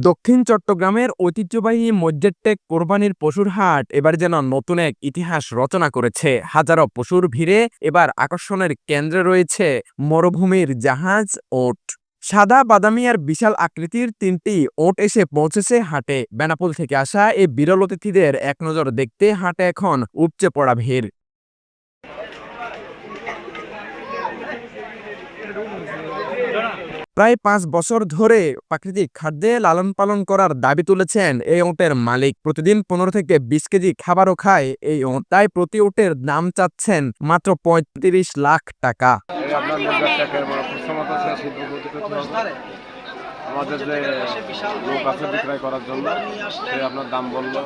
দক্ষিণ চট্টগ্রামের ঐতিহ্যবাহী মজ্জেরটেক কোরবানির পশুর হাট এবার যেন নতুন এক ইতিহাস রচনা করেছে। হাজারো পশুর ভিড়ে এবার আকর্ষণের কেন্দ্রে রয়েছে মরুভূমির জাহাজ ওট। সাদা বাদামি আর বিশাল আকৃতির তিনটি ওট এসে পৌঁছেছে হাটে। বেনাপোল থেকে আসা এই বিরল অতিথিদের এক নজর দেখতে হাটে এখন উপচে পড়া ভিড়। প্রায় ৫ বছর ধরে প্রাকৃতিক খাদ্যে লালন পালন করার দাবি তুলেছেন এই ওঁটের মালিক। প্রতিদিন ১৫ থেকে ২০ কেজি খাবারও খায় এই ওঁট, তাই প্রতি ওঁটের দাম চাচ্ছেন মাত্র ৩৫ লাখ টাকা। আমাদের যে লোক আছে বিক্রয় করার জন্য আপনার দাম বললো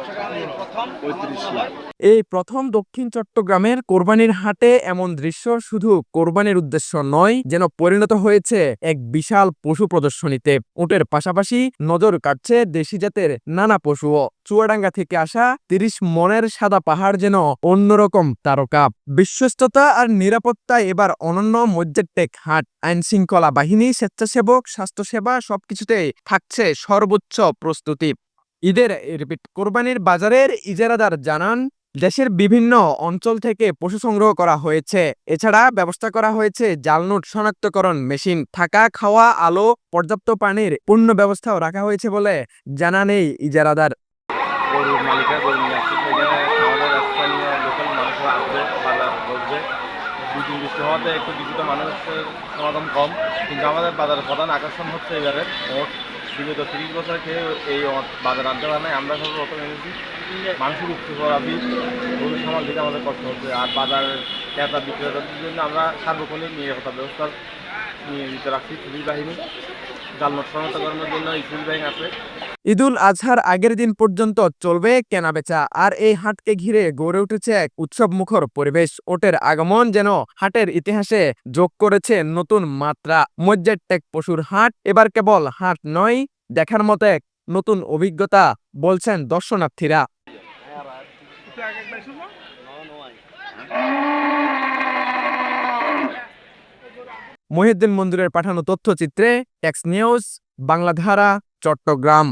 ৩৫ লাখ। এই প্রথম দক্ষিণ চট্টগ্রামের কোরবানির হাটে এমন দৃশ্য শুধু কোরবানির উদ্দেশ্য নয়, যেন পরিণত হয়েছে এক বিশাল পশু প্রদর্শনীতে। উটের পাশাপাশি নজর কাটছে দেশি জাতের নানা পশুও। চুয়াডাঙ্গা থেকে আসা ৩০ মনের সাদা পাহাড় যেন অন্যরকম তারকা। বিশ্বস্ততা আর নিরাপত্তায় এবার অনন্য মজ্জেরটেক হাট। আইন শৃঙ্খলা বাহিনী, স্বেচ্ছাসেবক, স্বাস্থ্যসেবা সবকিছুতে থাকছে সর্বোচ্চ প্রস্তুতি। ঈদের কোরবানির বাজারের ইজারাদার জানান, দেশের বিভিন্ন অঞ্চল থেকে পশু সংগ্রহ করা হয়েছে। এছাড়া ব্যবস্থা করা হয়েছে জালনোট শনাক্তকরণ মেশিন, থাকা, খাওয়া, আলো, পর্যাপ্ত পানির পূর্ণ ব্যবস্থাও রাখা হয়েছে বলে জানান এই ইজারাদার। গরুর মালিকরা গরু নিয়ে আসছে, সেখানে আমাদের স্থানীয় লোকাল মানুষরা আসবে, বাজার বসবে। দুদিন বৃষ্টি হওয়াতে একটু কিছুটা মানুষের সমাগম কম, কিন্তু আমাদের বাজারের প্রধান আকর্ষণ হচ্ছে এবারে ওট। বিগত ৩০ বছর কেউ এই বাজার আনতে পারে নাই, আমরা সব প্রথম এনেছি। মানুষের উঠতে পড়া ভিড়, গরুর সামাল দিতে আমাদের কষ্ট হচ্ছে। আর বাজারের ক্রেতা বিক্রেতাদের জন্য আমরা সার্বক্ষণিক নিরাপত্তা ব্যবস্থা নিয়োজিত রাখছি। পুলিশ বাহিনী, জালনোট শনাক্তকরণের জন্য পুলিশ বাহিনী আছে। ঈদুল আজহার আগের দিন পর্যন্ত চলবে কেনাবেচা, আর এই হাটকে ঘিরে গড়ে উঠেছে এক উৎসব মুখর পরিবেশ। ওটের আগমন যেন হাটের ইতিহাসে যোগ করেছে নতুন মাত্রা। মজ্জেরটেক পশুর হাট এবার কেবল হাট নয়, দেখার মতো এক নতুন অভিজ্ঞতা বলছেন দর্শনার্থীরা। মহিউদ্দিন মঞ্জুরের পাঠানো তথ্যচিত্রে টেক্স নিউজ, বাংলাধারা, চট্টগ্রাম।